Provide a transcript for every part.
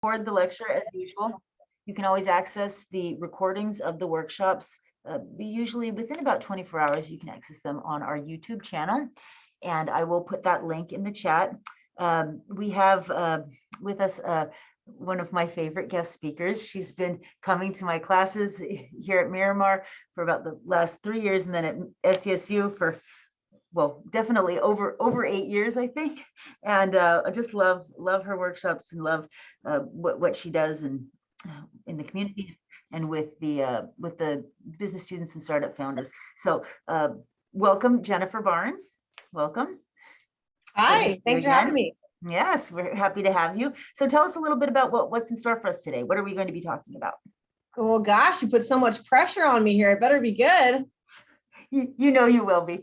record the lecture as usual. You can always access the recordings of the workshops. Usually within about 24 hours, you can access them on our YouTube channel. And I will put that link in the chat. We have with us one of my favorite guest speakers. She's been coming to my classes here at Miramar for about the last 3 years, and then at SDSU for, well, definitely over 8 years, I think. And I just love her workshops and love what she does and in the community and with the business students and startup founders. So welcome, Jennifer Barnes. Welcome. Hi, thanks for having me. Yes, we're happy to have you. So tell us a little bit about what's in store for us today. What are we going to be talking about? Oh gosh, you put so much pressure on me here. It better be good. You know you will be.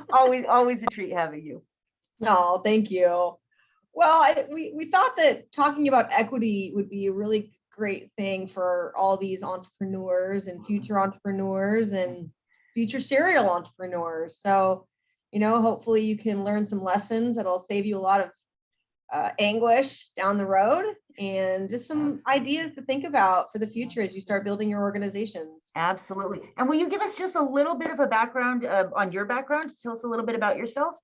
Always a treat having you. Oh, thank you. Well, we thought that talking about equity would be a really great thing for all these entrepreneurs and future entrepreneurs and future serial entrepreneurs. So, hopefully you can learn some lessons that'll save you a lot of anguish down the road and just some ideas to think about for the future as you start building your organizations. Absolutely. And will you give us just a little bit of a background on your background? Tell us a little bit about yourself.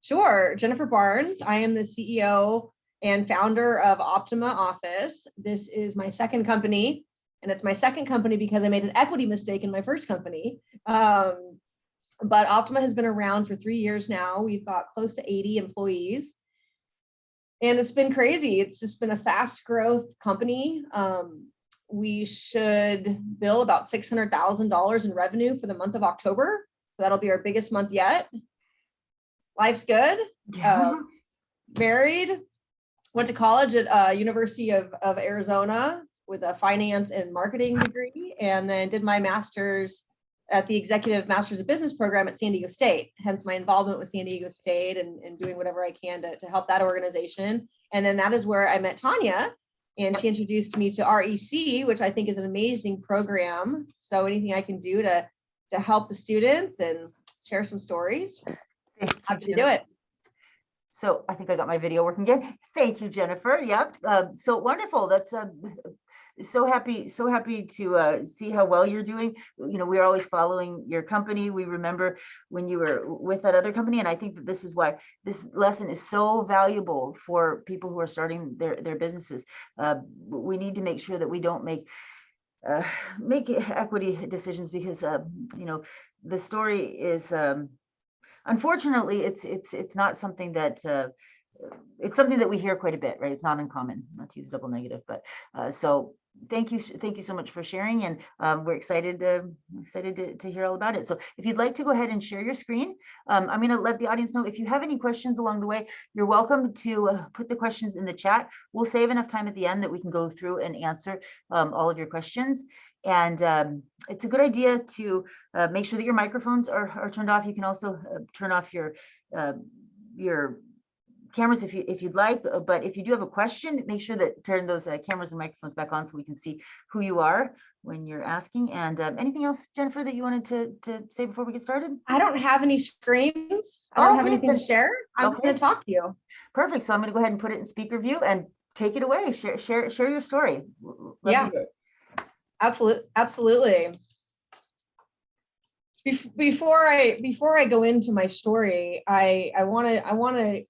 Sure. Jennifer Barnes. I am the CEO and founder of Optima Office. This is my second company, and it's my second company because I made an equity mistake in my first company. But Optima has been around for 3 years now. We've got close to 80 employees. And it's been crazy. It's just been a fast growth company. We should bill about $600,000 in revenue for the month of October. So that'll be our biggest month yet. Life's good. Married. Went to college at University of Arizona with a finance and marketing degree, and then did my master's at the Executive Masters of Business program at San Diego State, hence my involvement with San Diego State and doing whatever I can to help that organization. And then that is where I met Tanya, and she introduced me to REC, which I think is an amazing program. So anything I can do to help the students and share some stories, happy to do it. So I think I got my video working again. Thank you, Jennifer. Yep. So wonderful. That's so happy to see how well you're doing. We're always following your company. We remember when you were with that other company, and I think that this is why this lesson is so valuable for people who are starting their businesses. We need to make sure that we don't make equity decisions because the story is unfortunately it's not something that it's something that we hear quite a bit, right? It's not uncommon, not to use double negative, but so thank you so much for sharing, and we're excited to hear all about it. So if you'd like to go ahead and share your screen, I'm going to let the audience know if you have any questions along the way, you're welcome to put the questions in the chat. We'll save enough time at the end that we can go through and answer all of your questions. And it's a good idea to make sure that your microphones are turned off. You can also turn off your cameras if you'd like, but if you do have a question, make sure that turn those cameras and microphones back on so we can see who you are when you're asking. And anything else, Jennifer, that you wanted to say before we get started? I don't have any screens. I don't have anything to share. I'm going to talk to you. Perfect. So I'm going to go ahead and put it in speaker view and take it away. Share your story. Yeah, absolutely. Before I go into my story, I want to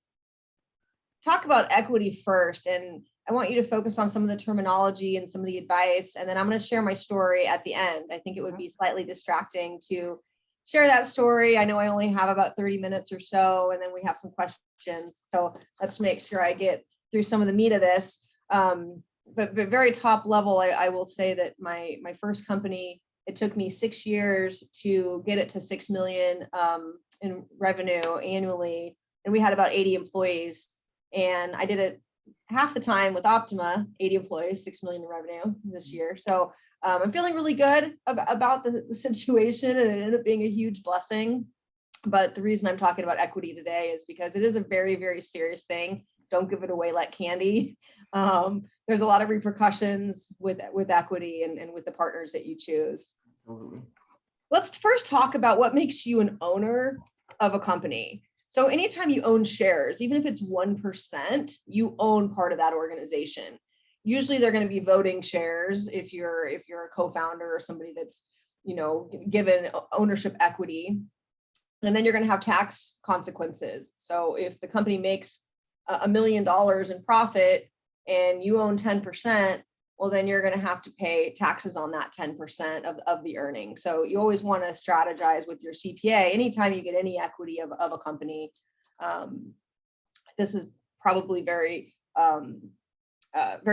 talk about equity first, and I want you to focus on some of the terminology and some of the advice, and then I'm going to share my story at the end. I think it would be slightly distracting to share that story. I know I only have about 30 minutes or so, and then we have some questions. So let's make sure I get through some of the meat of this. But very top level, I will say that my first company, it took me 6 years to get it to 6 million in revenue annually, and we had about 80 employees. And I did it half the time with Optima, 80 employees, 6 million in revenue this year. So I'm feeling really good about the situation, and it ended up being a huge blessing. But the reason I'm talking about equity today is because it is a very, very serious thing. Don't give it away like candy. There's a lot of repercussions with equity and with the partners that you choose. Absolutely. Let's first talk about what makes you an owner of a company. So anytime you own shares, even if it's 1%, you own part of that organization. Usually they're going to be voting shares if you're a co-founder or somebody that's, given ownership equity. And then you're going to have tax consequences. So if the company makes $1 million in profit and you own 10%, well, then you're going to have to pay taxes on that 10% of the earnings. So you always want to strategize with your CPA anytime you get any equity of a company. This is probably very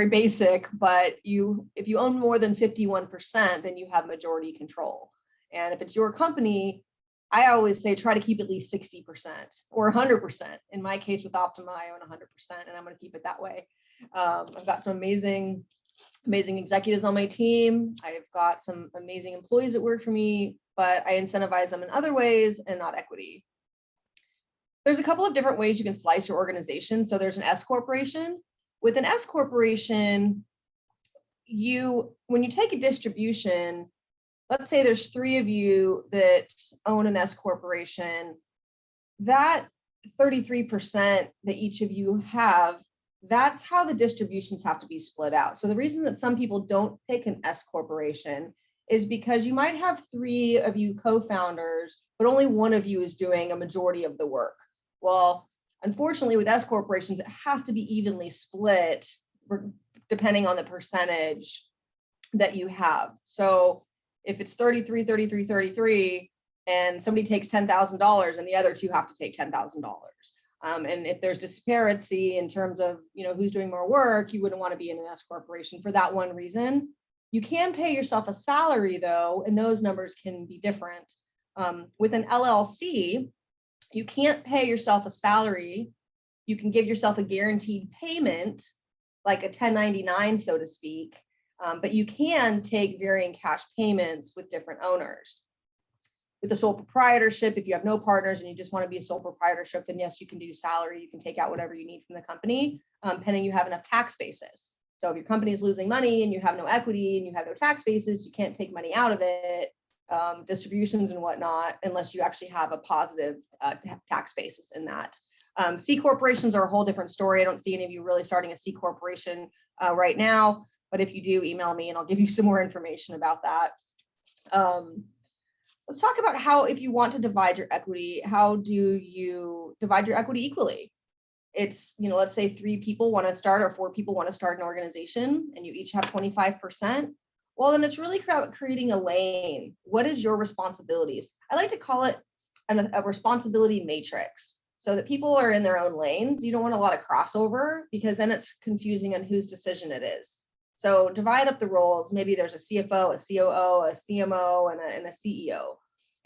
basic, but if you own more than 51%, then you have majority control. And if it's your company, I always say try to keep at least 60% or 100%. In my case with Optima, I own 100%, and I'm going to keep it that way. I've got some amazing executives on my team. I've got some amazing employees that work for me, but I incentivize them in other ways and not equity. There's a couple of different ways you can slice your organization. So there's an S corporation. With an S corporation, when you take a distribution, let's say there's 3 of you that own an S corporation, that 33% that each of you have, that's how the distributions have to be split out. So the reason that some people don't pick an S corporation is because you might have 3 of you co-founders, but only one of you is doing a majority of the work. Well, unfortunately, with S corporations, it has to be evenly split depending on the percentage that you have. So if it's 33, and somebody takes $10,000 and the other 2 have to take $10,000. And if there's disparity in terms of, who's doing more work, you wouldn't want to be in an S corporation for that one reason. You can pay yourself a salary though, and those numbers can be different. With an LLC, you can't pay yourself a salary. You can give yourself a guaranteed payment, like a 1099, so to speak, but you can take varying cash payments with different owners. With a sole proprietorship, if you have no partners and you just want to be a sole proprietorship, then yes, you can do salary. You can take out whatever you need from the company, pending you have enough tax basis. So if your company is losing money and you have no equity and you have no tax basis, you can't take money out of it, distributions and whatnot, unless you actually have a positive tax basis in that. C corporations are a whole different story. I don't see any of you really starting a C corporation right now, but if you do, email me and I'll give you some more information about that. Let's talk about how, if you want to divide your equity, how do you divide your equity equally? It's, let's say 3 people want to start or 4 people want to start an organization and you each have 25%. Well, then it's really about creating a lane. What is your responsibilities? I like to call it a responsibility matrix so that people are in their own lanes. You don't want a lot of crossover because then it's confusing on whose decision it is. So divide up the roles. Maybe there's a CFO, a COO, a CMO, and a CEO.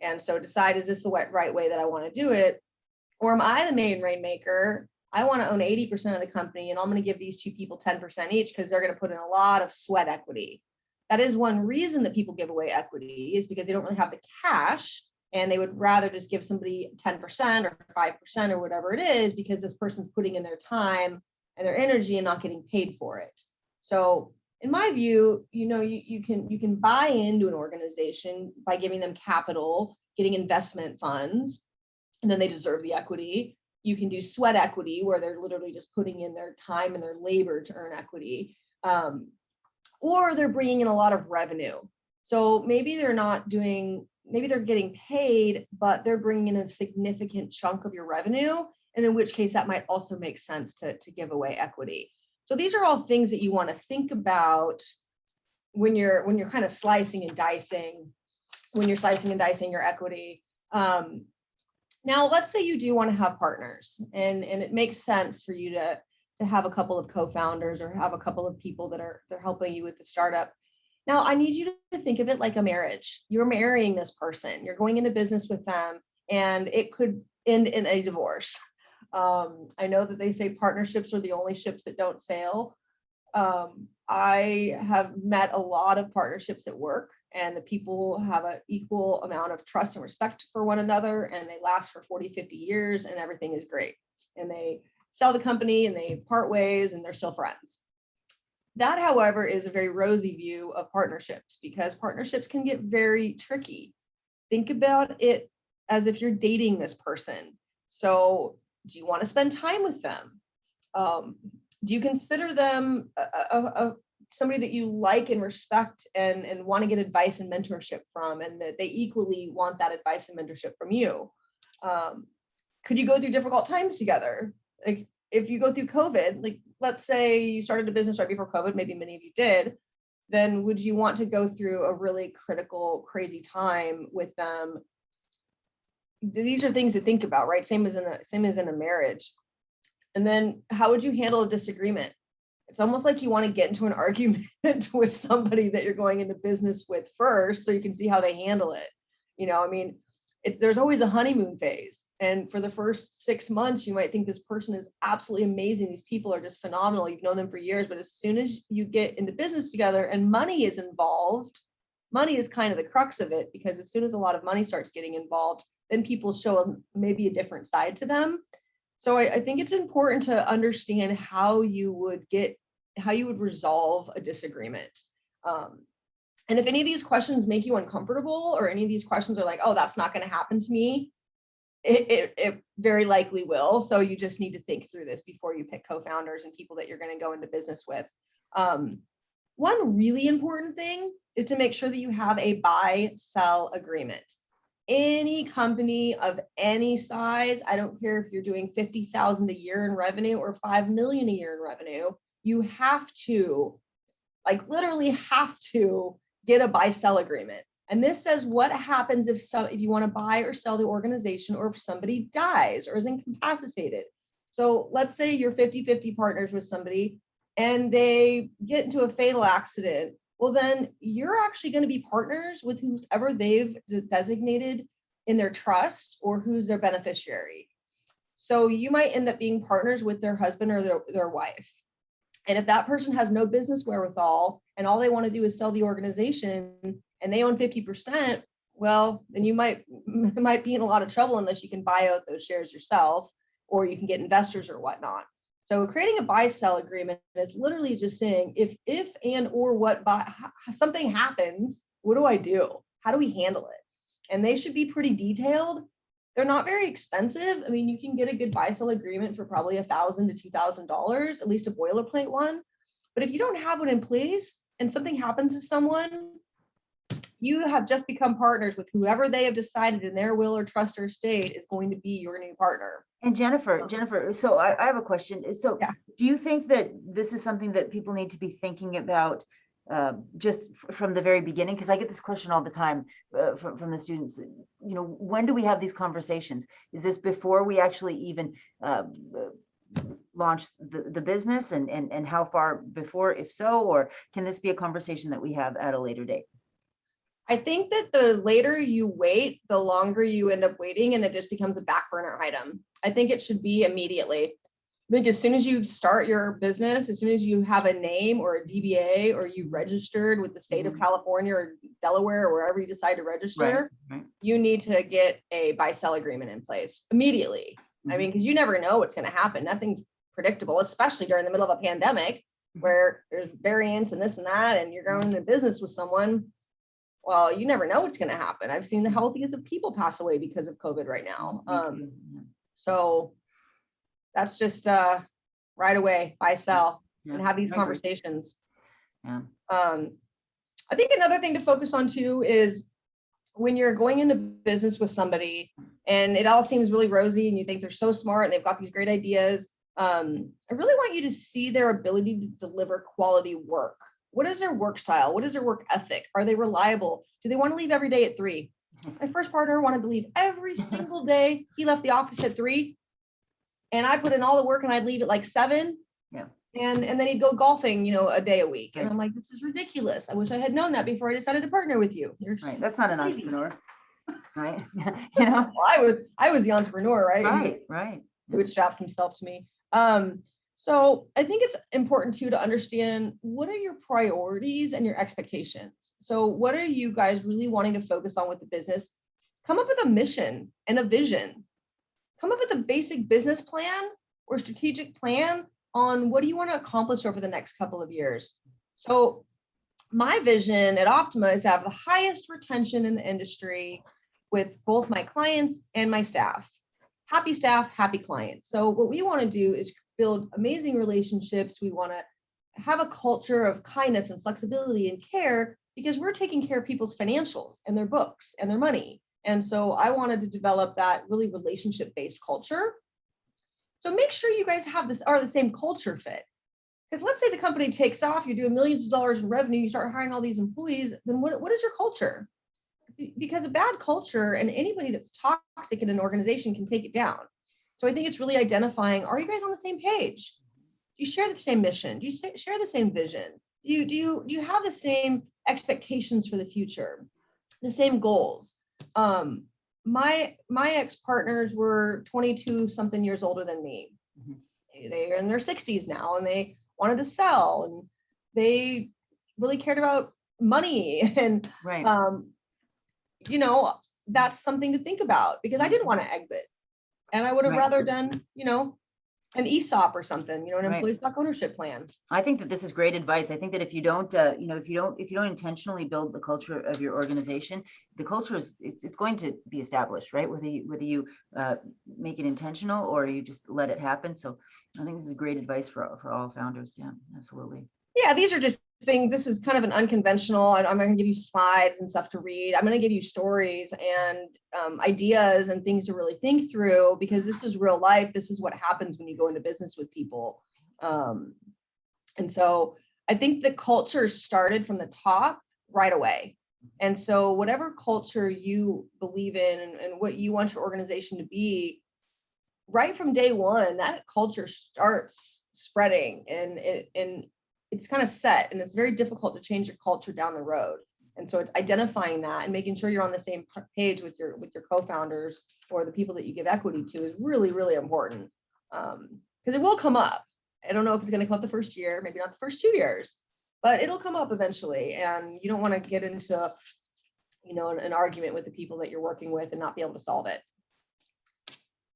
And so decide, is this the right way that I want to do it? Or am I the main rainmaker? I want to own 80% of the company and I'm going to give these 2 people 10% each because they're going to put in a lot of sweat equity. That is one reason that people give away equity, is because they don't really have the cash and they would rather just give somebody 10% or 5% or whatever it is, because this person's putting in their time and their energy and not getting paid for it. So in my view, you can buy into an organization by giving them capital, getting investment funds, and then they deserve the equity. You can do sweat equity, where they're literally just putting in their time and their labor to earn equity. Or they're bringing in a lot of revenue. So maybe they're getting paid, but they're bringing in a significant chunk of your revenue. And in which case that might also make sense to give away equity. So these are all things that you want to think about when you're kind of slicing and dicing your equity. Now, let's say you do want to have partners and it makes sense for you to have a couple of co-founders or have a couple of people they're helping you with the startup. Now, I need you to think of it like a marriage. You're marrying this person, you're going into business with them, and it could end in a divorce. I know that they say partnerships are the only ships that don't sail. I have met a lot of partnerships at work, and the people have an equal amount of trust and respect for one another, and they last for 40, 50 years, and everything is great. And they sell the company and they part ways and they're still friends. That, however, is a very rosy view of partnerships, because partnerships can get very tricky. Think about it as if you're dating this person. So do you want to spend time with them? Do you consider them somebody that you like and respect and want to get advice and mentorship from, and that they equally want that advice and mentorship from you? Could you go through difficult times together? Like if you go through COVID, like let's say you started a business right before COVID, maybe many of you did, then would you want to go through a really critical, crazy time with them? These are things to think about, right? Same as in a marriage. And then how would you handle a disagreement? It's almost like you want to get into an argument with somebody that you're going into business with first, so you can see how they handle it. I mean, there's always a honeymoon phase. And for the first 6 months, you might think this person is absolutely amazing. These people are just phenomenal. You've known them for years, but as soon as you get into business together and money is involved, money is kind of the crux of it, because as soon as a lot of money starts getting involved, then people show maybe a different side to them. So I think it's important to understand how you would resolve a disagreement. And if any of these questions make you uncomfortable, or any of these questions are like, oh, that's not going to happen to me, it very likely will. So you just need to think through this before you pick co-founders and people that you're going to go into business with. One really important thing is to make sure that you have a buy-sell agreement. Any company of any size, I don't care if you're doing 50,000 a year in revenue or 5 million a year in revenue, you have to, like literally have to, get a buy-sell agreement. And this says what happens if you want to buy or sell the organization, or if somebody dies or is incapacitated. So let's say you're 50-50 partners with somebody and they get into a fatal accident. Well, then you're actually going to be partners with whoever they've designated in their trust, or who's their beneficiary. So you might end up being partners with their husband or their wife. And if that person has no business wherewithal and all they want to do is sell the organization, and they own 50%, well, then you might be in a lot of trouble unless you can buy out those shares yourself, or you can get investors or whatnot. So creating a buy-sell agreement is literally just saying, if and or what something happens, what do I do? How do we handle it? And they should be pretty detailed. They're not very expensive. I mean, you can get a good buy-sell agreement for probably $1,000 to $2,000, at least a boilerplate one. But if you don't have one in place and something happens to someone, you have just become partners with whoever they have decided in their will or trust or estate is going to be your new partner. And Jennifer, so I have a question. So Yeah. Do you think that this is something that people need to be thinking about just from the very beginning? Because I get this question all the time from the students. When do we have these conversations? Is this before we actually even launch the business, and how far before, if so, or can this be a conversation that we have at a later date? I think that the later you wait, the longer you end up waiting, and it just becomes a back burner item. I think it should be immediately. I think as soon as you start your business, as soon as you have a name or a DBA, or you registered with the state of California or Delaware or wherever you decide to register, right. You need to get a buy-sell agreement in place immediately. I mean, because you never know what's going to happen. Nothing's predictable, especially during the middle of a pandemic where there's variants and this and that, and you're going into business with someone. Well, you never know what's going to happen. I've seen the healthiest of people pass away because of COVID right now. So that's just right away, buy, sell, and have these conversations. Yeah. I think another thing to focus on too is when you're going into business with somebody and it all seems really rosy and you think they're so smart and they've got these great ideas, I really want you to see their ability to deliver quality work. What is their work style? What is their work ethic? Are they reliable? Do they want to leave every day at 3? My first partner wanted to leave every single day. He left the office at 3, and I put in all the work and I'd leave at like 7. Yeah. And then he'd go golfing, a day a week. And I'm like, this is ridiculous. I wish I had known that before I decided to partner with you. Right. That's not an entrepreneur. Right. Well, I was the entrepreneur, right? Right. He would strap himself to me. So I think it's important too to understand, what are your priorities and your expectations? So what are you guys really wanting to focus on with the business? Come up with a mission and a vision. Come up with a basic business plan or strategic plan on what do you want to accomplish over the next couple of years. So my vision at Optima is to have the highest retention in the industry with both my clients and my staff. Happy staff, happy clients. So what we want to do is build amazing relationships. We want to have a culture of kindness and flexibility and care, because we're taking care of people's financials and their books and their money. And so I wanted to develop that really relationship-based culture. So make sure you guys have this, are the same culture fit. Because let's say the company takes off, you're doing millions of dollars in revenue, you start hiring all these employees, then what is your culture? Because a bad culture, and anybody that's toxic in an organization, can take it down. So I think it's really identifying, are you guys on the same page? Do you share the same mission? Do you share the same vision? Do you have the same expectations for the future? The same goals? My ex-partners were 22 something years older than me. They're in their 60s now, and they wanted to sell, and they really cared about money. And Right. That's something to think about, because I didn't want to exit, and I would have rather done, an ESOP or something, an employee stock ownership plan. I think that this is great advice. I think that if you don't, if you don't intentionally build the culture of your organization, the culture is, it's going to be established, right? Whether you make it intentional or you just let it happen. So I think this is great advice for all founders. Yeah, absolutely. Yeah, these are just things. This is kind of an unconventional, and I'm going to give you slides and stuff to read. I'm going to give you stories and ideas and things to really think through, because this is real life. This is what happens when you go into business with people. And so I think the culture started from the top right away. And so whatever culture you believe in and what you want your organization to be, right from day one, that culture starts spreading, and it's kind of set, and it's very difficult to change your culture down the road. And so it's identifying that and making sure you're on the same page with your co-founders or the people that you give equity to is really, really important. Because it will come up. I don't know if it's going to come up the first year, maybe not the first 2 years, but it'll come up eventually. And you don't want to get into, an argument with the people that you're working with and not be able to solve it.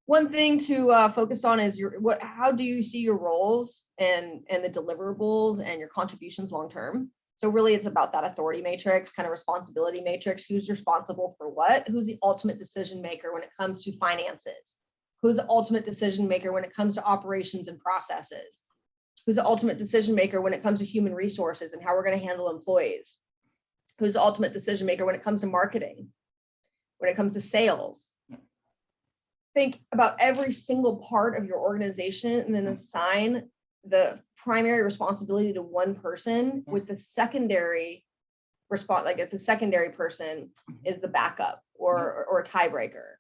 One thing to focus on is how do you see your roles and the deliverables and your contributions long term? So really, it's about that authority matrix, kind of responsibility matrix. Who's responsible for what? Who's the ultimate decision maker when it comes to finances? Who's the ultimate decision maker when it comes to operations and processes? Who's the ultimate decision maker when it comes to human resources and how we're going to handle employees? Who's the ultimate decision maker when it comes to marketing? When it comes to sales? Think about every single part of your organization and then assign the primary responsibility to one person, with the secondary response, like if the secondary person is the backup or a tiebreaker.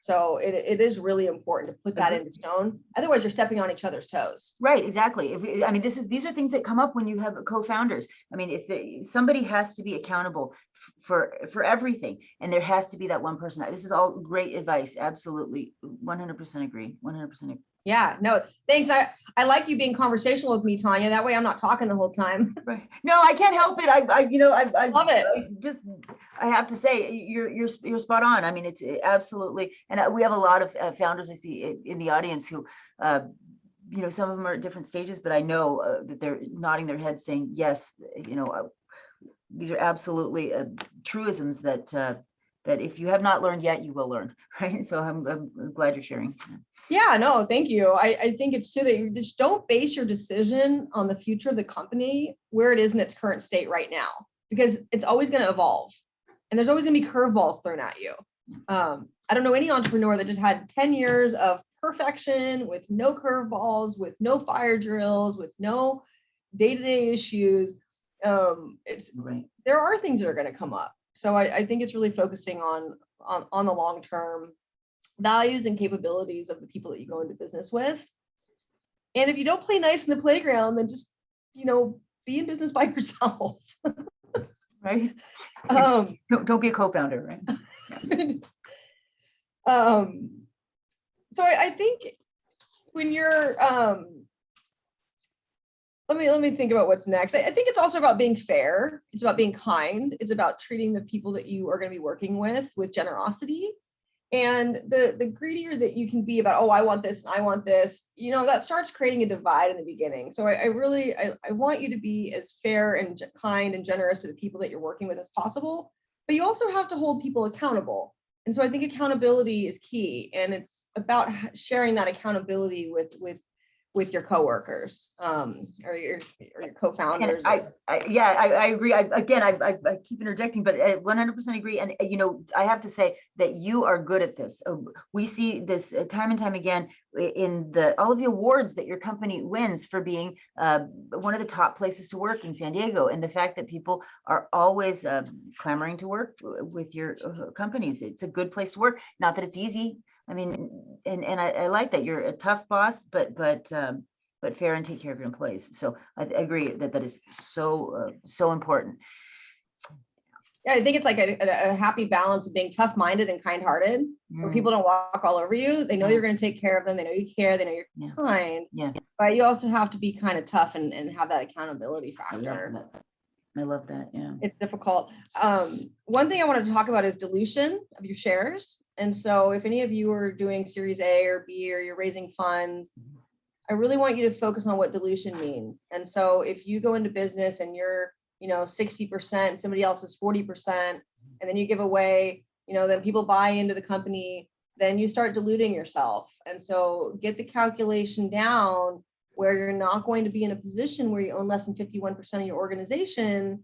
So it is really important to put that into stone. Otherwise, you're stepping on each other's toes. Right, exactly. These are things that come up when you have co-founders. I mean, if somebody has to be accountable for everything, and there has to be that one person. This is all great advice. Absolutely, 100% agree. 100% agree. Yeah, no, thanks. I like you being conversational with me, Tanya. That way I'm not talking the whole time. Right. No, I can't help it. I love it. I have to say, you're spot on. I mean, it's absolutely, and we have a lot of founders I see in the audience who, some of them are at different stages, but I know that they're nodding their heads saying, yes, these are absolutely truisms that if you have not learned yet, you will learn. Right. So I'm glad you're sharing. Yeah, no, thank you. I think it's too that you just don't base your decision on the future of the company where it is in its current state right now, because it's always going to evolve, and there's always going to be curveballs thrown at you. I don't know any entrepreneur that just had 10 years of perfection with no curveballs, with no fire drills, with no day-to-day issues. There are things that are going to come up. So I think it's really focusing on the long-term values and capabilities of the people that you go into business with. And if you don't play nice in the playground, then just, be in business by yourself. Right. Don't be a co-founder, right? So I think when you're, let me think about what's next. I think it's also about being fair. It's about being kind. It's about treating the people that you are going to be working with generosity. And the greedier that you can be about, oh, I want this and I want this, that starts creating a divide in the beginning. So I want you to be as fair and kind and generous to the people that you're working with as possible, but you also have to hold people accountable. And so I think accountability is key, and it's about sharing that accountability with with your coworkers, or your And co-founders. yeah, I agree. I keep interjecting, but I 100% agree. And, I have to say that you are good at this. We see this time and time again in all of the awards that your company wins for being one of the top places to work in San Diego. And the fact that people are always clamoring to work with your companies. It's a good place to work. Not that it's easy. I mean, and I like that you're a tough boss, but fair and take care of your employees. So I agree that is so important. Yeah, I think it's like a happy balance of being tough-minded and kind-hearted, where people don't walk all over you. They know you're going to take care of them. They know you care. They know you're kind. Yeah. But you also have to be kind of tough and have that accountability factor. I love that. Yeah. It's difficult. One thing I wanted to talk about is dilution of your shares. And so if any of you are doing Series A or B, or you're raising funds, I really want you to focus on what dilution means. And so if you go into business and you're, 60%, somebody else is 40%, and then you give away, then people buy into the company, then you start diluting yourself. And so get the calculation down where you're not going to be in a position where you own less than 51% of your organization,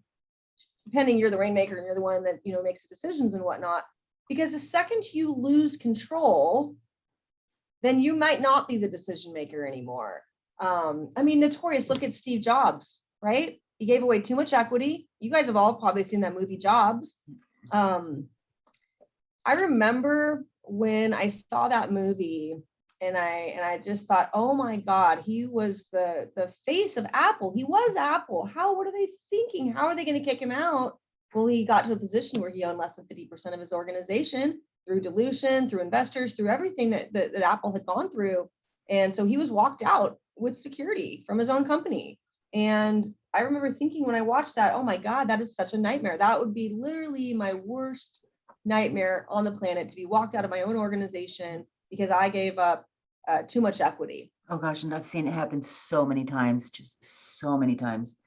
depending, you're the rainmaker and you're the one that, makes the decisions and whatnot. Because the second you lose control, then you might not be the decision maker anymore. Notorious, look at Steve Jobs, right? He gave away too much equity. You guys have all probably seen that movie Jobs. I remember when I saw that movie and I just thought, oh my God, he was the face of Apple. He was Apple. What are they thinking? How are they going to kick him out? Well, he got to a position where he owned less than 50% of his organization through dilution, through investors, through everything that Apple had gone through. And so he was walked out with security from his own company. And I remember thinking when I watched that, oh my God, that is such a nightmare. That would be literally my worst nightmare on the planet, to be walked out of my own organization because I gave up too much equity. Oh gosh, and I've seen it happen so many times, just so many times.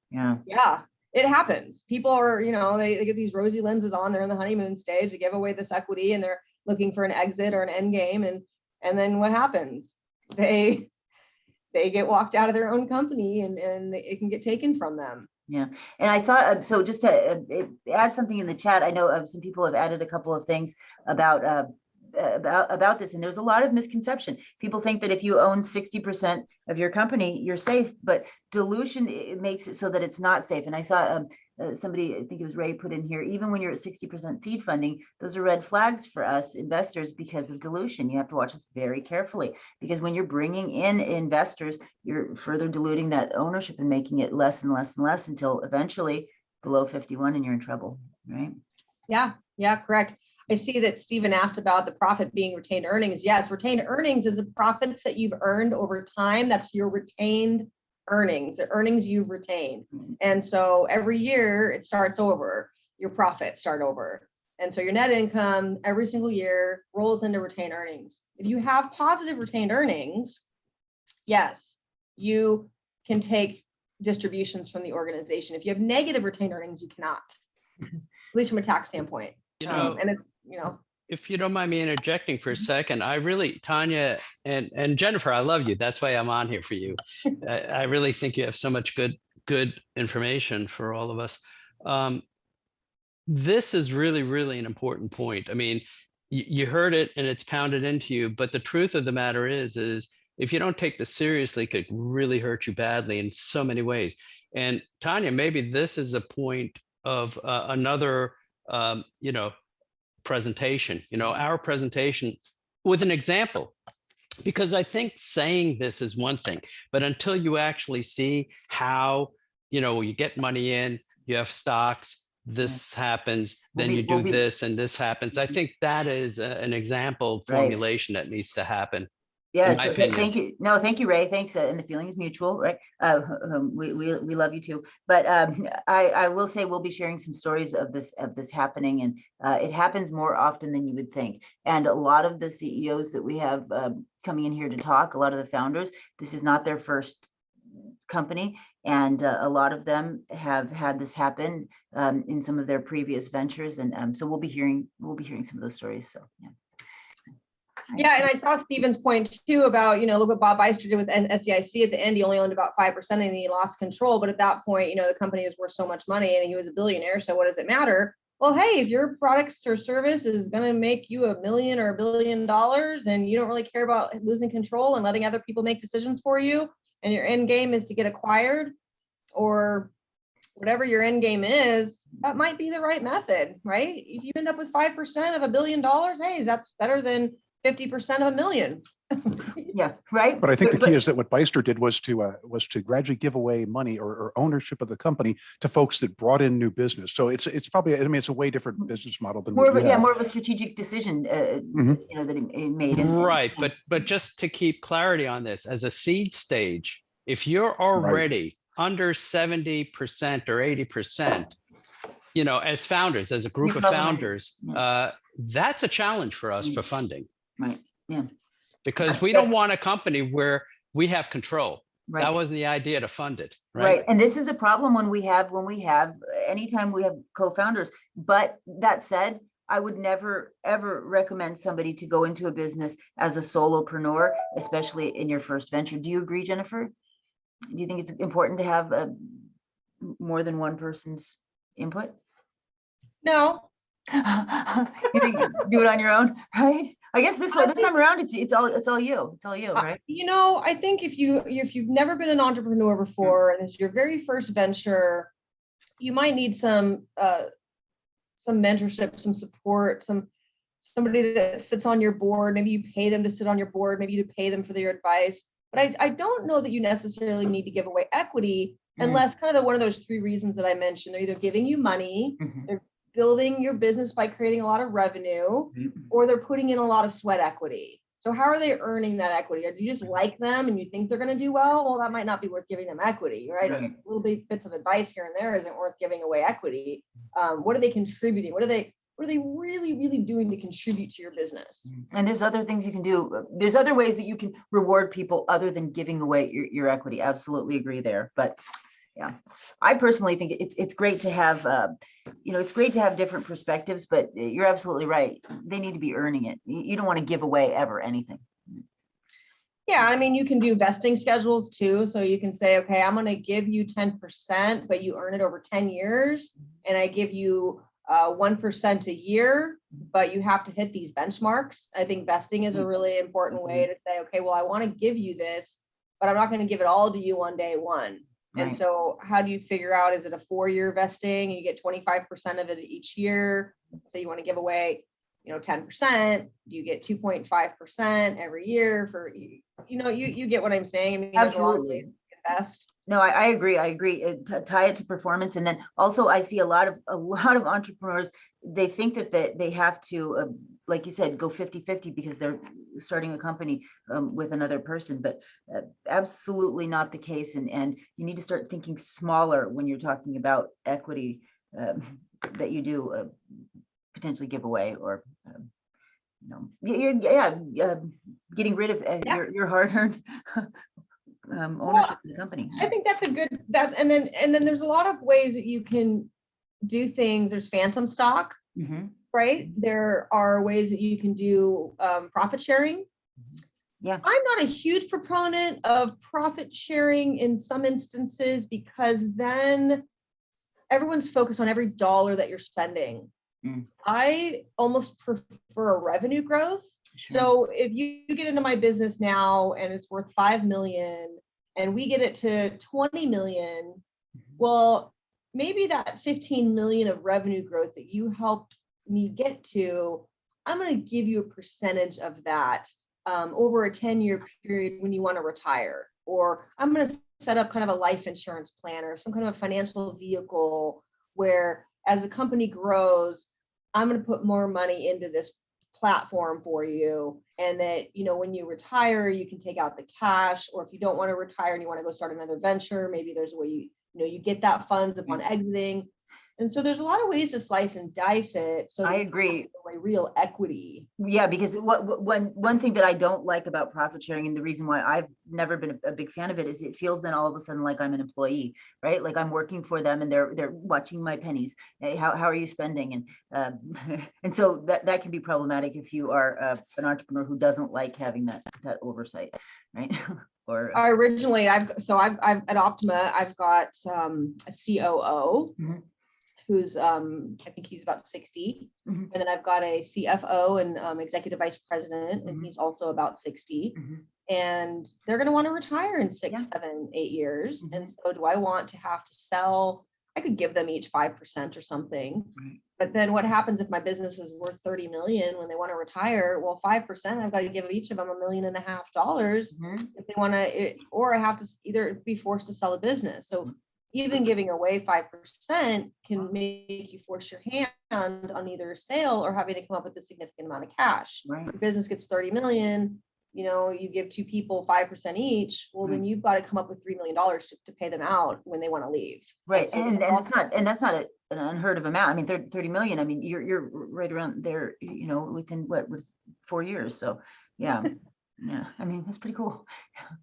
Yeah. Yeah, it happens. People are, they get these rosy lenses on, they're in the honeymoon stage, they give away this equity and they're looking for an exit or an end game. And then what happens? They get walked out of their own company and it can get taken from them. Yeah. And I saw, so just to add something in the chat, I know some people have added a couple of things about this, and there's a lot of misconception. People think that if you own 60% of your company, you're safe, but dilution, it makes it so that it's not safe. And I saw somebody, I think it was Ray, put in here, even when you're at 60% seed funding, those are red flags for us investors because of dilution. You have to watch this very carefully, because when you're bringing in investors, you're further diluting that ownership and making it less and less and less until eventually below 51 and you're in trouble, right? Yeah, correct. I see that Stephen asked about the profit being retained earnings. Yes, retained earnings is the profits that you've earned over time. That's your retained earnings, the earnings you've retained. And so every year it starts over, your profits start over. And so your net income every single year rolls into retained earnings. If you have positive retained earnings, yes, you can take distributions from the organization. If you have negative retained earnings, you cannot, at least from a tax standpoint. And it's, if you don't mind me interjecting for a second, I really, Tanya and Jennifer, I love you. That's why I'm on here for you. I really think you have so much good information for all of us. This is really, really an important point. I mean, you heard it and it's pounded into you, but the truth of the matter is if you don't take this seriously, it could really hurt you badly in so many ways. And Tanya, maybe this is a point of another presentation, our presentation with an example, because I think saying this is one thing, but until you actually see how, you get money in, you have stocks, this happens, then you do this and this happens. I think that is an example formulation that needs to happen. Yes, thank you. No, thank you, Ray. Thanks. And the feeling is mutual, right? We love you too. But I will say we'll be sharing some stories of this happening, and it happens more often than you would think. And a lot of the CEOs that we have coming in here to talk, a lot of the founders, this is not their first company, and a lot of them have had this happen in some of their previous ventures, and so we'll be hearing some of those stories. So yeah. Yeah, and I saw Stephen's point too about, look what Bob Beister did with SEIC at the end. He only owned about 5% and he lost control. But at that point, the company is worth so much money and he was a billionaire. So what does it matter? Well, hey, if your products or service is going to make you $1 million or $1 billion and you don't really care about losing control and letting other people make decisions for you, and your end game is to get acquired or whatever your end game is, that might be the right method, right? If you end up with 5% of $1 billion, hey, that's better than 50% of $1 million. Yeah, right. But I think the key is that what Beister did was to gradually give away money or ownership of the company to folks that brought in new business. So it's probably, it's a way different business model than more what of you a, have. more of a strategic decision, that he made. Right, but just to keep clarity on this, as a seed stage, if you're already under 70% or 80%, as founders, as a group of founders, that's a challenge for us for funding. Right. Yeah. Because we don't want a company where we have control. Right. That wasn't the idea to fund it. Right. And this is a problem when we have anytime we have co-founders. But that said, I would never, ever recommend somebody to go into a business as a solopreneur, especially in your first venture. Do you agree, Jennifer? Do you think it's important to have more than one person's input? No. You think you do it on your own, right? I guess this time around, it's all you, right? I think if you've never been an entrepreneur before and it's your very first venture, you might need some mentorship, some support, somebody that sits on your board. Maybe you pay them to sit on your board. Maybe you pay them for their advice. But I don't know that you necessarily need to give away equity unless kind of one of those three reasons that I mentioned. They're either giving you money, they're building your business by creating a lot of revenue, or they're putting in a lot of sweat equity. So how are they earning that equity? Or do you just like them and you think they're going to do well? Well, that might not be worth giving them equity, right? A little bits of advice here and there isn't worth giving away equity. What are they contributing? What are they really, really doing to contribute to your business? And there's other things you can do. There's other ways that you can reward people other than giving away your equity. Absolutely agree there. But yeah, I personally think it's great to have, it's great to have different perspectives, but you're absolutely right. They need to be earning it. You don't want to give away ever anything. Yeah, I mean, you can do vesting schedules too. So you can say, okay, I'm going to give you 10%, but you earn it over 10 years. And I give you 1% a year, but you have to hit these benchmarks. I think vesting is a really important way to say, okay, well, I want to give you this, but I'm not going to give it all to you on day one. And so how do you figure out, is it a 4-year vesting and you get 25% of it each year? So you want to give away, 10%, you get 2.5% every year for, you get what I'm saying. I mean, absolutely. Invest. No, I agree. Tie it to performance. And then also I see a lot of entrepreneurs, they think that they have to, like you said, go 50-50 because they're starting a company with another person, but absolutely not the case. And you need to start thinking smaller when you're talking about equity that you do potentially give away or, getting rid of your hard-earned ownership of the company. I think that's and then there's a lot of ways that you can do things. There's phantom stock, right? There are ways that you can do profit sharing. Yeah. I'm not a huge proponent of profit sharing in some instances because then everyone's focused on every dollar that you're spending. I almost prefer a revenue growth. Sure. So if you get into my business now and it's worth 5 million and we get it to 20 million, well, maybe that 15 million of revenue growth that you helped me get to, I'm going to give you a percentage of that over a 10-year period when you want to retire. Or I'm going to set up kind of a life insurance plan or some kind of a financial vehicle where as the company grows, I'm going to put more money into this platform for you. And that, when you retire, you can take out the cash, or if you don't want to retire and you want to go start another venture, maybe there's a way you get that funds upon exiting. And so there's a lot of ways to slice and dice it. So I that you agree. give away real equity. Yeah, because one thing that I don't like about profit sharing, and the reason why I've never been a big fan of it, is it feels then all of a sudden like I'm an employee, right? Like I'm working for them and they're watching my pennies. Hey, how are you spending? And and so that can be problematic if you are an entrepreneur who doesn't like having that oversight, right? Or I've at Optima, I've got a COO. Mhm. Who's I think he's about 60. Mhm. And then I've got a CFO and executive vice president, and Mhm. he's also about 60. Mhm. And they're going to want to retire in 6, Yeah. 7, 8 years. Mhm. And so do I want to have to sell? I could give them each 5% or something. Right. But then what happens if my business is worth 30 million when they want to retire? Well, 5%, I've got to give each of them $1.5 million Mhm. if they want to, or I have to either be forced to sell a business. So even giving away 5% can make you force your hand on either a sale or having to come up with a significant amount of cash. Right. Your business gets 30 million, you give 2 people 5% each. Well, then Right. you've got to come up with $3 million to pay them out when they want to leave. Right. So And that's not an unheard of amount. I mean, 30 million, I mean, you're right around there, within what was 4 years. So yeah. Yeah. I mean, that's pretty cool.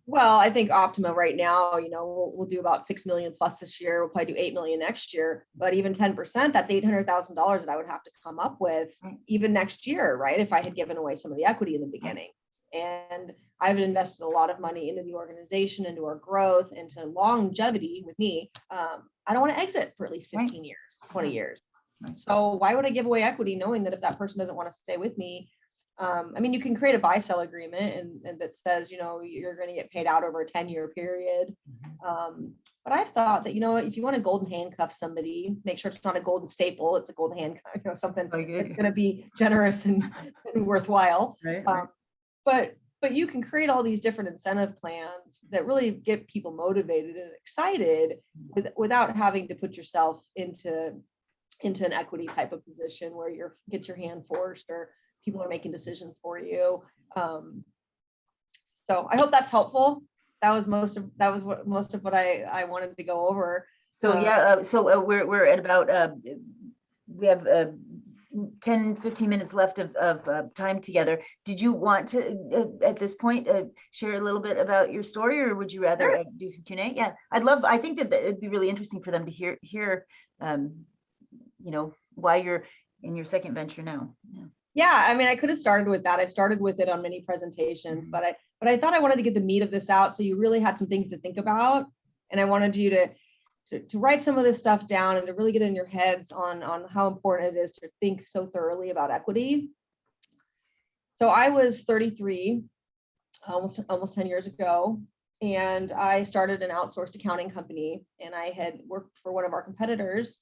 Well, I think Optima right now, we'll do about 6 million plus this year. We'll probably do 8 million next year, but even 10%, that's $800,000 that I would have to come up with Right. even next year, right? If I had given away some of the equity in the beginning. And I've invested a lot of money into the organization, into our growth, into longevity with me. I don't want to exit for at least 15 years, 20 Yeah. years. Right. So why would I give away equity knowing that if that person doesn't want to stay with me, I mean, you can create a buy-sell agreement and that says, you're going to get paid out over a 10-year period. But I've thought that, if you want to golden handcuff somebody, make sure it's not a golden staple, it's a golden handcuff, something Like that's it. going to be generous and worthwhile. Right. But you can create all these different incentive plans that really get people motivated and excited without having to put yourself into an equity type of position where you get your hand forced or people are making decisions for you. So I hope that's helpful. That was most of what I wanted to go over. So yeah, we're at about we have 10, 15 minutes left of time together. Did you want to at this point share a little bit about your story, or would you rather do some Q&A? Yeah, I think that it'd be really interesting for them to hear why you're in your second venture now. Yeah, I mean, I could have started with that. I started with it on many presentations, but I thought I wanted to get the meat of this out, so you really had some things to think about, and I wanted you to write some of this stuff down and to really get in your heads on how important it is to think so thoroughly about equity. So I was 33, almost 10 years ago, and I started an outsourced accounting company, and I had worked for one of our competitors.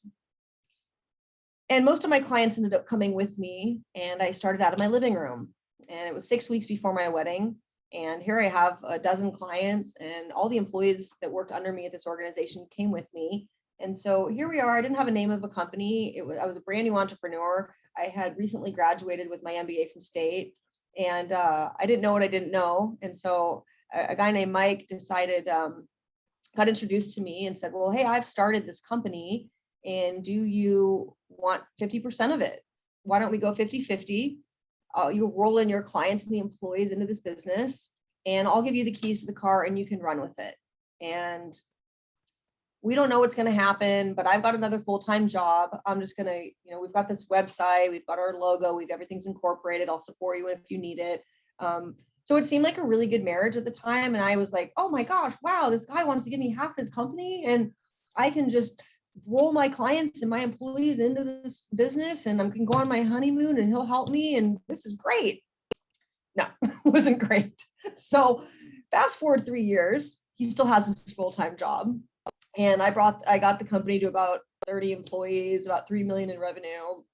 And most of my clients ended up coming with me, and I started out of my living room, and it was 6 weeks before my wedding. And here I have a dozen clients, and all the employees that worked under me at this organization came with me. And so here we are. I didn't have a name of a company. I was a brand new entrepreneur. I had recently graduated with my MBA from state, and I didn't know what I didn't know. And so a guy named Mike got introduced to me and said, well, hey, I've started this company, and do you want 50% of it? Why don't we go 50-50? You'll roll in your clients and the employees into this business, and I'll give you the keys to the car and you can run with it. And we don't know what's going to happen, but I've got another full-time job. I'm just going to, we've got this website, we've got our logo, everything's incorporated. I'll support you if you need it. So it seemed like a really good marriage at the time. And I was like, oh my gosh, wow, this guy wants to give me half his company, and I can just roll my clients and my employees into this business, and I can go on my honeymoon and he'll help me, and this is great. No, it wasn't great. So fast forward 3 years, he still has his full-time job, and I got the company to about 30 employees, about 3 million in revenue,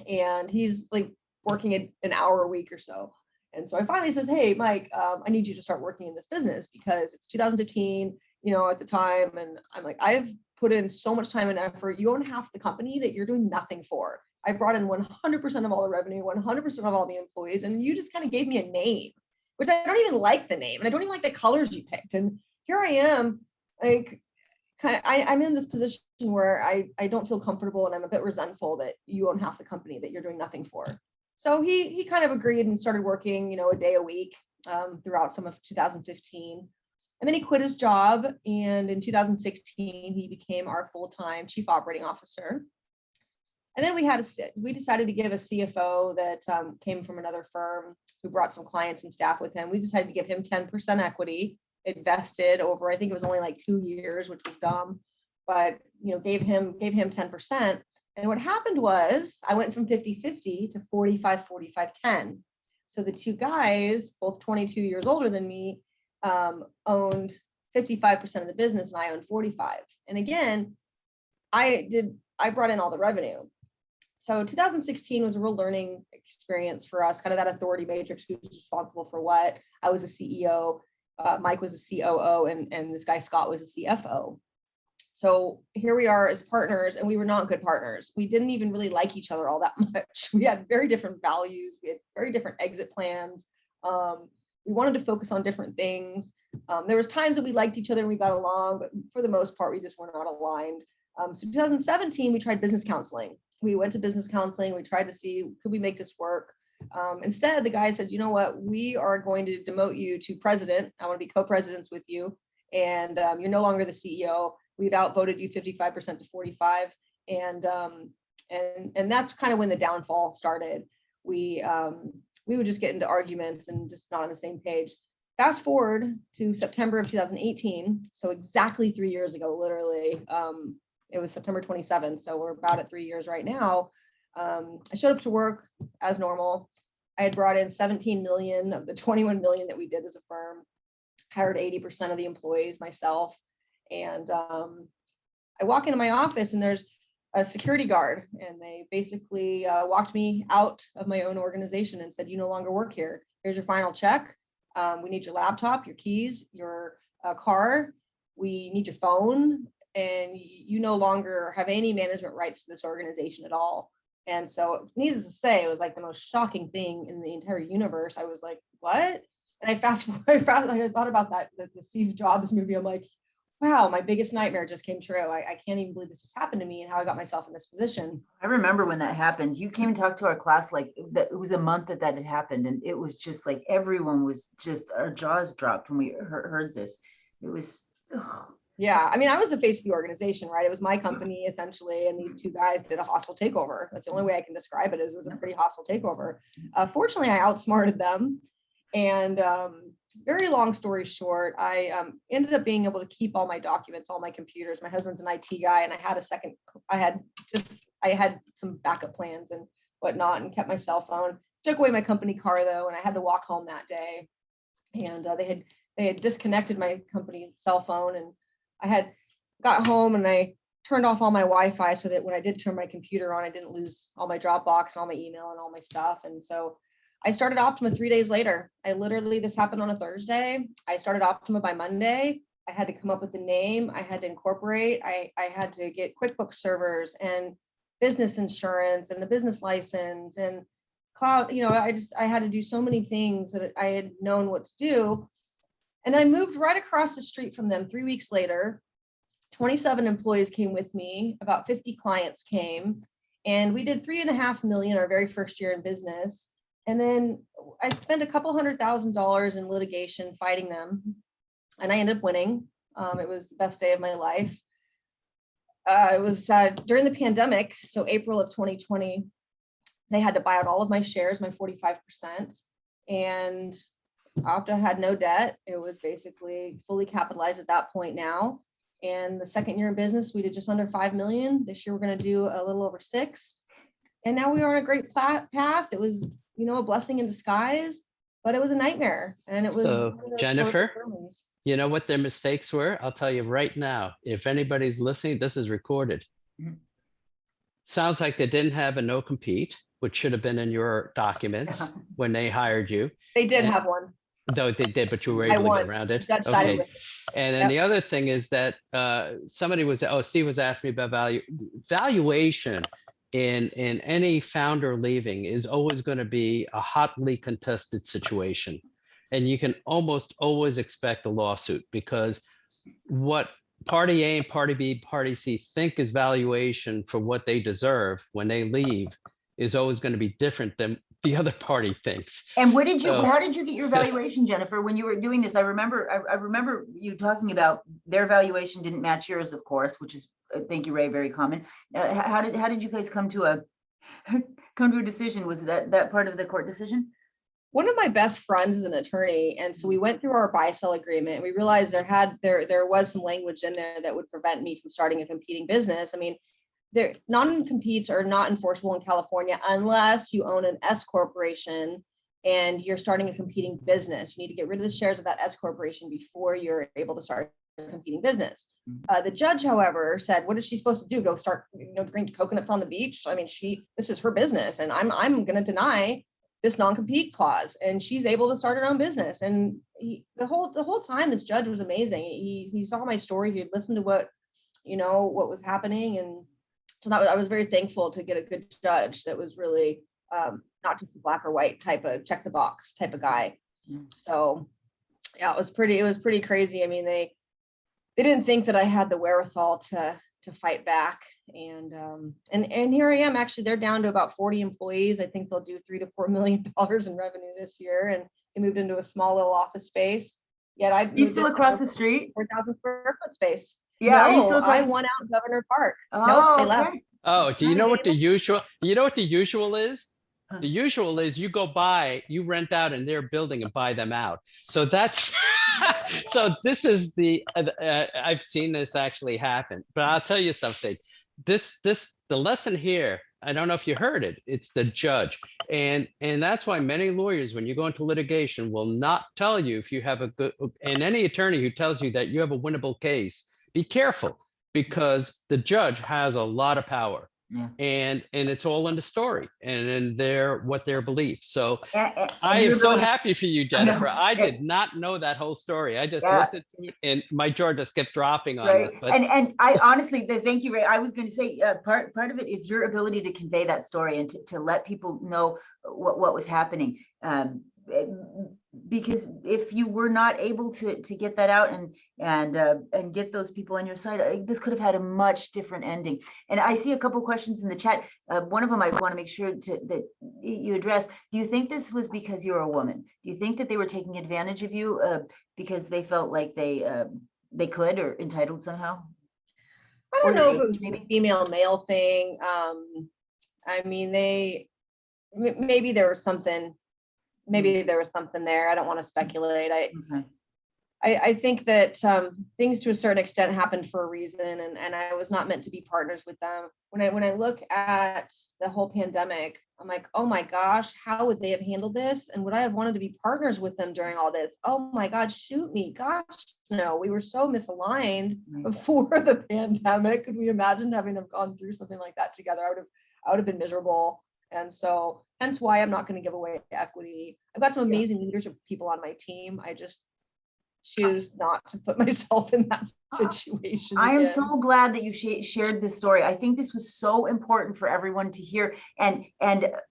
and he's like working an hour a week or so. And so I finally says, hey, Mike, I need you to start working in this business because it's 2015, at the time. And I'm like, I've put in so much time and effort. You own half the company that you're doing nothing for. I brought in 100% of all the revenue, 100% of all the employees, and you just kind of gave me a name, which I don't even like the name, and I don't even like the colors you picked. And here I am, like I'm in this position where I don't feel comfortable, and I'm a bit resentful that you own half the company that you're doing nothing for. So he kind of agreed and started working, a day a week throughout some of 2015. And then he quit his job. And in 2016, he became our full-time chief operating officer. And then we decided to give a CFO that came from another firm who brought some clients and staff with him. We decided to give him 10% equity. It vested over, I think it was only like 2 years, which was dumb, but gave him 10%. And what happened was I went from 50-50 to 45-45-10. So the two guys, both 22 years older than me, owned 55% of the business and I owned 45. And again, I brought in all the revenue. So 2016 was a real learning experience for us, kind of that authority matrix, who's responsible for what. I was a CEO, Mike was a COO, and this guy Scott was a CFO. So here we are as partners, and we were not good partners. We didn't even really like each other all that much. We had very different values. We had very different exit plans. We wanted to focus on different things. There was times that we liked each other and we got along, but for the most part, we just were not aligned. So 2017, we tried business counseling. We went to business counseling. We tried to see, could we make this work? Instead, the guy said, you know what, we are going to demote you to president. I want to be co-presidents with you. And you're no longer the CEO. We've outvoted you 55% to 45. And that's kind of when the downfall started. We would just get into arguments and just not on the same page. Fast forward to September of 2018. So exactly 3 years ago, literally, it was September 27th. So we're about at 3 years right now. I showed up to work as normal. I had brought in 17 million of the 21 million that we did as a firm, hired 80% of the employees myself. And I walk into my office and there's a security guard, and they basically walked me out of my own organization and said, you no longer work here. Here's your final check. We need your laptop, your keys, your car. We need your phone, and you no longer have any management rights to this organization at all. And so needless to say, it was like the most shocking thing in the entire universe. I was like, what? And I I thought about that, the Steve Jobs movie. I'm like, wow, my biggest nightmare just came true. I can't even believe this has happened to me and how I got myself in this position. I remember when that happened. You came and talked to our class, like it was a month that had happened. And it was just like, everyone was just, our jaws dropped when we heard this. It was, ugh. Yeah, I mean, I was the face of the organization, right? It was my company essentially, and these two guys did a hostile takeover. That's the only way I can describe it, is it was a pretty hostile takeover. Fortunately, I outsmarted them, and very long story short, I ended up being able to keep all my documents, all my computers. My husband's an IT guy, and I had some backup plans and whatnot, and kept my cell phone. Took away my company car though, and I had to walk home that day, and they had disconnected my company cell phone, and I had got home and I turned off all my Wi-Fi so that when I did turn my computer on, I didn't lose all my Dropbox and all my email and all my stuff. And so I started Optima 3 days later. This happened on a Thursday. I started Optima by Monday. I had to come up with a name. I had to incorporate. I had to get QuickBooks servers and business insurance and a business license and cloud. I had to do so many things that I had known what to do. And I moved right across the street from them 3 weeks later. 27 employees came with me, about 50 clients came, and we did 3.5 million our very first year in business. And then I spent a couple $100,000 in litigation fighting them, and I ended up winning. It was the best day of my life. It was during the pandemic, so April of 2020, they had to buy out all of my shares, my 45%, and Opta had no debt. It was basically fully capitalized at that point now. And the second year in business, we did just under 5 million. This year, we're going to do a little over 6. And now we are on a great path. It was, a blessing in disguise, but it was a nightmare. And it was. So, Jennifer, you know what their mistakes were? I'll tell you right now. If anybody's listening, this is recorded. Mm-hmm. Sounds like they didn't have a no compete, which should have been in your documents when they hired you. They did have one. Though they did, but you were able to get around it. Okay. And then the other thing is that Steve was asking me about valuation in any founder leaving is always going to be a hotly contested situation. And you can almost always expect a lawsuit, because what party A and party B, party C think is valuation for what they deserve when they leave is always going to be different than the other party thinks. And what did you, So- how did you get your valuation, Jennifer, when you were doing this? I remember you talking about their valuation didn't match yours, of course, which is, thank you, Ray, very common. How did you guys come to a decision? Was that part of the court decision? One of my best friends is an attorney, and so we went through our buy-sell agreement, and we realized there was some language in there that would prevent me from starting a competing business. I mean, non-competes are not enforceable in California unless you own an S corporation and you're starting a competing business. You need to get rid of the shares of that S corporation before you're able to start a competing business. The judge, however, said, what is she supposed to do? Go start, drink coconuts on the beach? I mean, this is her business, and I'm going to deny this non-compete clause, and she's able to start her own business. And the whole time, this judge was amazing. He saw my story. He had listened to what was happening, and so I was very thankful to get a good judge that was really not just a black or white type of check the box type of guy. So yeah, it was pretty crazy. I mean, they didn't think that I had the wherewithal to fight back, and here I am. Actually, they're down to about 40 employees. I think they'll do $3 to $4 million in revenue this year, and they moved into a small little office space. Yet You still across the street? 4,000 square foot space. Yeah, no, are you still across? I won out Governor Park. Oh, Nope, they left. okay. Oh, do you Hi, know what the David. usual? You know what the usual is? Huh. The usual is you go buy, you rent out in their building and buy them out. So that's so this is I've seen this actually happen. But I'll tell you something. The lesson here, I don't know if you heard it. It's the judge, and that's why many lawyers, when you go into litigation, will not tell you if you have a good. And any attorney who tells you that you have a winnable case, be careful, because the judge has a lot of power. Yeah. And it's all in the story and in their beliefs. So And I am your so ability- happy for you, I know. Jennifer. I did not know that whole story. I just Yeah. listened to it and my jaw just kept dropping on Right. this. But And I honestly, thank you, Ray. I was going to say part of it is your ability to convey that story and to let people know what was happening. Because if you were not able to get that out and get those people on your side, this could have had a much different ending. And I see a couple questions in the chat. One of them I want to make sure that you address. Do you think this was because you're a woman? Do you think that they were taking advantage of you because they felt like they could or entitled somehow? I don't Or know if age, it was maybe? a female male thing. I mean, maybe there was something. Maybe there was something there. I don't want to speculate. Okay. I think that things to a certain extent happened for a reason, and I was not meant to be partners with them. When I look at the whole pandemic, I'm like, oh my gosh, how would they have handled this? And would I have wanted to be partners with them during all this? Oh my God, shoot me. Gosh, no, we were so misaligned Right. before the pandemic. Could we imagine having them gone through something like that together? I would have been miserable. And so hence why I'm not going to give away equity. I've got some Yeah. amazing leadership people on my team. I just choose not to put myself in that situation. I am again. so glad that you shared this story. I think this was so important for everyone to hear. And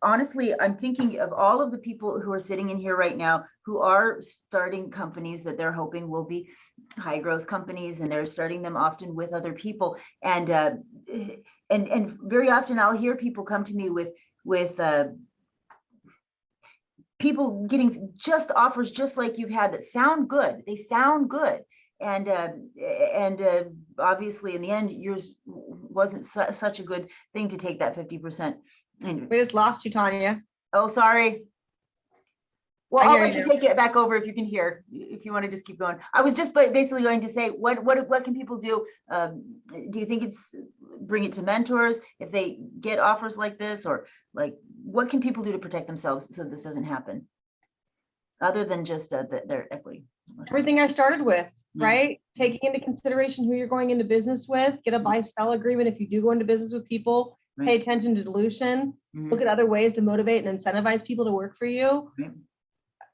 honestly, I'm thinking of all of the people who are sitting in here right now who are starting companies that they're hoping will be high growth companies, and they're starting them often with other people. And very often I'll hear people come to me with people getting just offers just like you've had that sound good. They sound good. And obviously in the end, yours wasn't such a good thing to take that 50%. And, We just lost you, Tanya. oh, sorry. Well, I I'll hear let you you. take it back over if you can hear, if you want to just keep going. I was just basically going to say, what can people do? Do you think it's bring it to mentors if they get offers like this, or like, what can people do to protect themselves so this doesn't happen? Other than just their equity. Everything I started with, Yeah. right? Taking into consideration who you're going into business with, get a buy-sell agreement if you do go into business with people, Right. pay attention to dilution, Mhm. look at other ways to motivate and incentivize people to work for you. Right.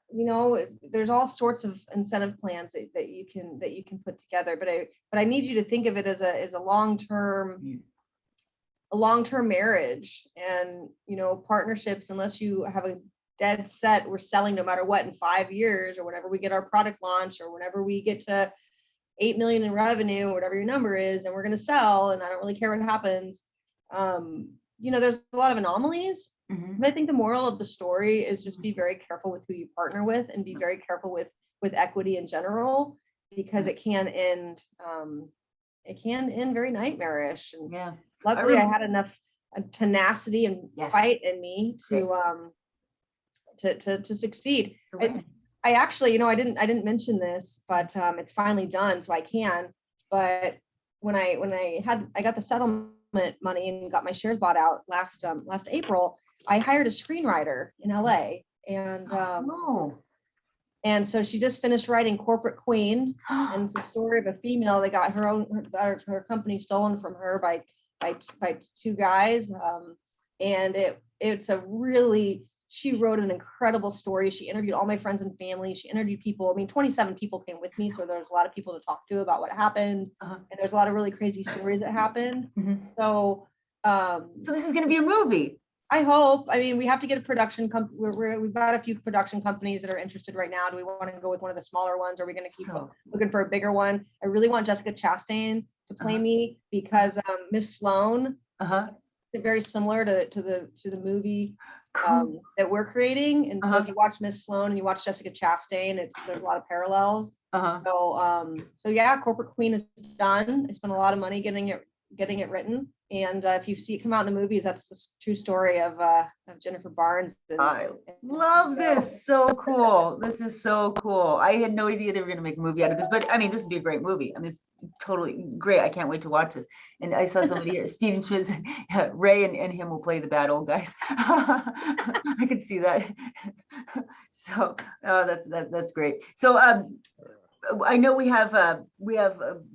You know, there's all sorts of incentive plans that you can put together, but I need you to think of it as a long-term marriage, and partnerships, unless you have a dead set, we're selling no matter what in 5 years, or whenever we get our product launch, or whenever we get to 8 million in revenue, or whatever your number is, and we're going to sell, and I don't really care what happens. There's a lot of anomalies. Mhm. But I think the moral of the story is just be very careful with who you partner with, and be very careful with equity in general, because it can end very nightmarish. And Yeah. luckily, I had enough tenacity and Yes. fight in me to succeed. Okay. I actually, I didn't mention this, but it's finally done, so I can. But when I got the settlement money and got my shares bought out last April, I hired a screenwriter in LA, and Oh. and so she just finished writing Corporate Queen, and it's the story of a female that got her company stolen from her by two guys, and she wrote an incredible story. She interviewed all my friends and family. She interviewed people. I mean, 27 people came with me, so there's a lot of people to talk to about what happened, and there's a lot of really crazy stories that happened. Mhm. So this is going to be a movie. I hope. I mean, we have to get a production company. We've got a few production companies that are interested right now. Do we want to go with one of the smaller ones? Or are we going to keep looking for a bigger one? I really want Jessica Chastain to play me, because Miss Sloan is very similar to the movie that we're creating. And so if you watch Miss Sloan and you watch Jessica Chastain, there's a lot of parallels. So yeah, Corporate Queen is done. I spent a lot of money getting it written. And if you see it come out in the movies, that's the true story of Jennifer Barnes. I love this. So cool. This is so cool. I had no idea they were going to make a movie out of this, but I mean, this would be a great movie. I mean, it's totally great. I can't wait to watch this. And I saw somebody here, Steven Schmitz, Ray and him will play the bad old guys. I could see that. So that's great. So I know we have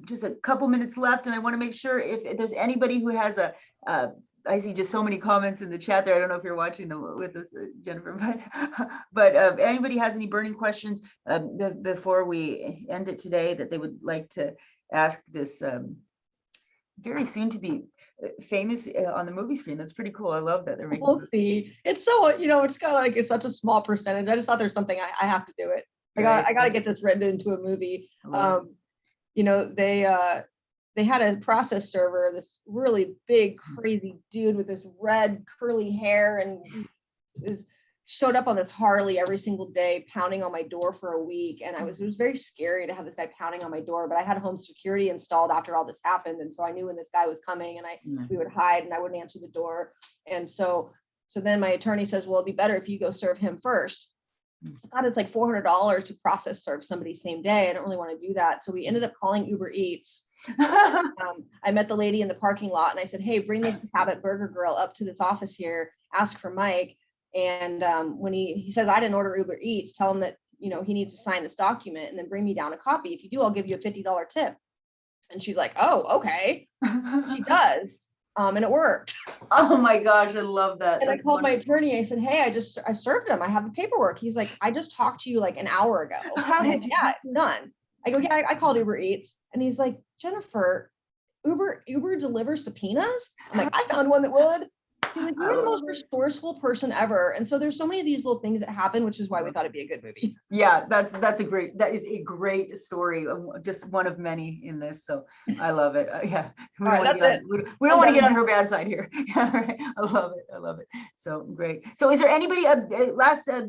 just a couple minutes left, and I want to make sure if there's anybody who has I see just so many comments in the chat there. I don't know if you're watching them with us, Jennifer, but anybody has any burning questions before we end it today that they would like to ask this very soon to be famous on the movie screen. That's pretty cool. I love that they're making. We'll see. It's so, it's kind of like it's such a small percentage. I just thought there's something I have to do it. I got to get this written into a movie. They had a process server, this really big, crazy dude with this red curly hair, and showed up on this Harley every single day, pounding on my door for a week. And it was very scary to have this guy pounding on my door, but I had home security installed after all this happened. And so I knew when this guy was coming, and we would hide and I wouldn't answer the door. And so then my attorney says, well, it'd be better if you go serve him first. God, it's like $400 to process serve somebody same day. I don't really want to do that. So we ended up calling Uber Eats. I met the lady in the parking lot, and I said, hey, bring this Habit Burger girl up to this office here, ask for Mike. And when he says, I didn't order Uber Eats, tell him that, he needs to sign this document and then bring me down a copy. If you do, I'll give you a $50 tip. And she's like, oh, okay. She does. And it worked. Oh my gosh, I love that. And I called my attorney. I said, hey, I served him. I have the paperwork. He's like, I just talked to you like an hour ago. Yeah, it's done. I go, yeah, I called Uber Eats. And he's like, Jennifer, Uber delivers subpoenas? I'm like, I found one that would. He's like, you're the most resourceful person ever. And so there's so many of these little things that happen, which is why we thought it'd be a good movie. Yeah, that is a great story. Just one of many in this. So I love it. Yeah. We don't want to get on her bad side here. Yeah, right. I love it. So great. So is there anybody we have just a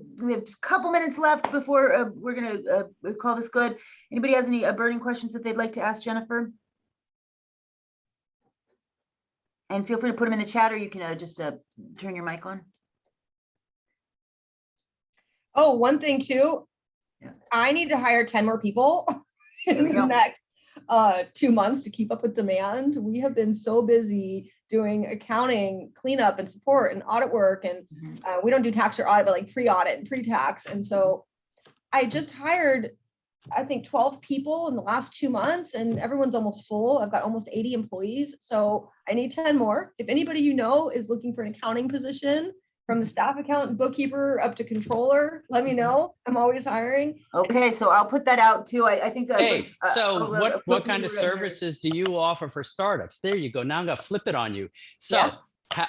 couple minutes left before we're going to call this good. Anybody has any burning questions that they'd like to ask Jennifer? And feel free to put them in the chat, or you can just turn your mic on. Oh, one thing too. Yeah. I need to hire 10 more people in the next 2 months to keep up with demand. We have been so busy doing accounting, cleanup and support and audit work. And we don't do tax or audit, but like pre-audit and pre-tax. And so I just hired, I think 12 people in the last 2 months, and everyone's almost full. I've got almost 80 employees. So I need 10 more. If anybody is looking for an accounting position, from the staff accountant, bookkeeper up to controller, let me know. I'm always hiring. Okay, so I'll put that out too. I think. So what kind of services do you offer for startups? There you go. Now I'm gonna flip it on you. So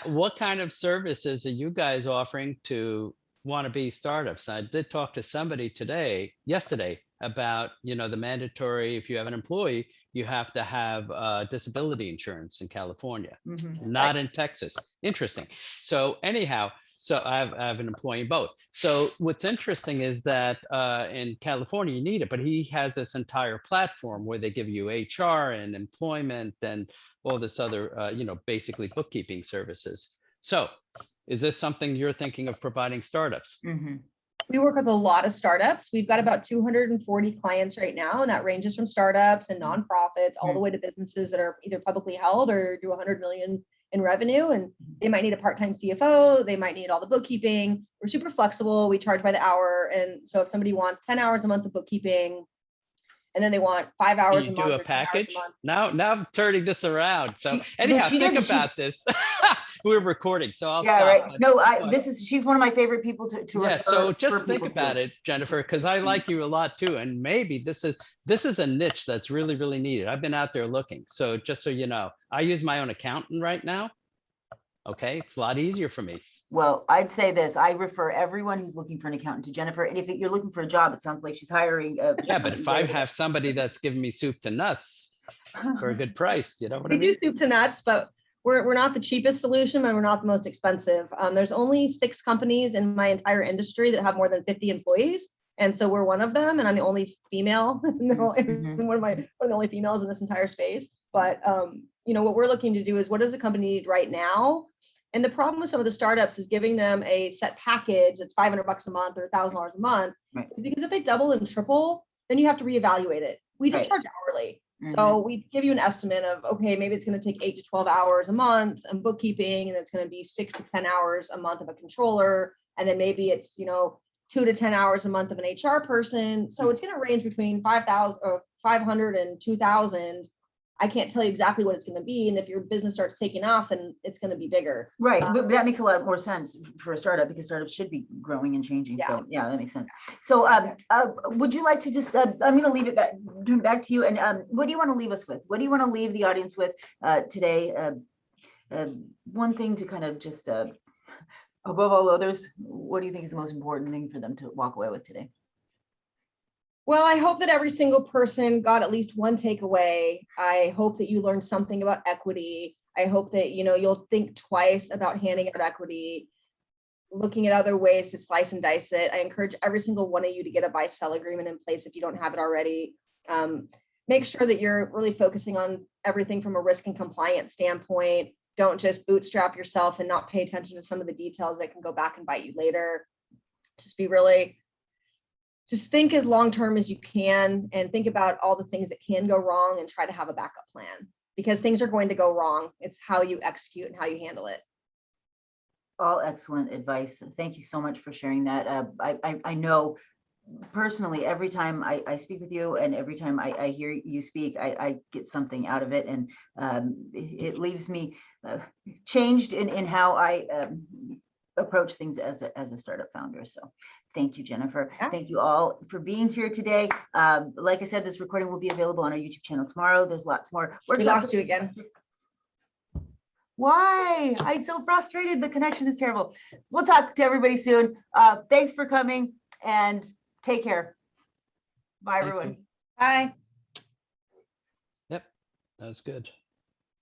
what kind of services are you guys offering to wannabe startups? I did talk to somebody yesterday, about, you know, the mandatory, if you have an employee, you have to have disability insurance in California, not in Texas. Interesting. So anyhow, so I have an employee in both. So what's interesting is that in California, you need it, but he has this entire platform where they give you HR and employment and all this other, you know, basically bookkeeping services. So is this something you're thinking of providing startups? We work with a lot of startups. We've got about 240 clients right now, and that ranges from startups and nonprofits all the way to businesses that are either publicly held or do 100 million in revenue. And they might need a part-time CFO. They might need all the bookkeeping. We're super flexible. We charge by the hour. And so if somebody wants 10 hours a month of bookkeeping, and then they want 5 hours a You month. do or a 10 hours package? month. Now I'm turning this around. So anyhow, she think doesn't- she- about this. We're recording, so I'll Yeah, stop. right. But- No, but- she's one of my favorite people to yeah, refer so just for think people to. about it, Jennifer, because I like you a lot too. And maybe this is a niche that's really, really needed. I've been out there looking. So just so you know, I use my own accountant right now. Okay, it's a lot easier for me. Well, I'd say this, I refer everyone who's looking for an accountant to Jennifer. And if you're looking for a job, it sounds like she's hiring. Yeah, but if I have somebody that's giving me soup to nuts for a good price, you know what I We do mean? soup to nuts, but we're not the cheapest solution, but we're not the most expensive. There's only 6 companies in my entire industry that have more than 50 employees. And so we're one of them, and I'm the only female, one of the only females in this entire space. But you know, what we're looking to do is, what does a company need right now? And the problem with some of the startups is giving them a set package that's $500 a month or $1,000 a month, Right. because if they double and triple, then you have to reevaluate it. We just Right. charge hourly. So we give you an estimate of, okay, maybe it's going to take 8 to 12 hours a month and bookkeeping, and it's going to be 6 to 10 hours a month of a controller. And then maybe it's, you know, 2 to 10 hours a month of an HR person. So it's going to range between 5,000 or 500 and 2,000. I can't tell you exactly what it's going to be. And if your business starts taking off, then it's going to be bigger. Right, but that makes a lot more sense for a startup, because startups should be growing and changing. So yeah, that makes sense. So would you like to just, I'm going to leave it back to you. And what do you want to leave us with? What do you want to leave the audience with today? One thing to kind of just, above all others, what do you think is the most important thing for them to walk away with today? Well, I hope that every single person got at least one takeaway. I hope that you learned something about equity. I hope that, you know, you'll think twice about handing out equity, looking at other ways to slice and dice it. I encourage every single one of you to get a buy-sell agreement in place if you don't have it already. Make sure that you're really focusing on everything from a risk and compliance standpoint. Don't just bootstrap yourself and not pay attention to some of the details that can go back and bite you later. Just think as long-term as you can, and think about all the things that can go wrong, and try to have a backup plan, because things are going to go wrong. It's how you execute and how you handle it. All excellent advice. Thank you so much for sharing that. I know personally, every time I speak with you, and every time I hear you speak, I get something out of it, and it leaves me changed in how I approach things as a startup founder. So thank you, Jennifer. Yeah. Thank you all for being here today. Like I said, this recording will be available on our YouTube channel tomorrow. There's lots more workshops. We lost you again. Why? I'm so frustrated. The connection is terrible. We'll talk to everybody soon. Thanks for coming, and take care. Bye, Thank everyone. you. Bye. Yep, that was good.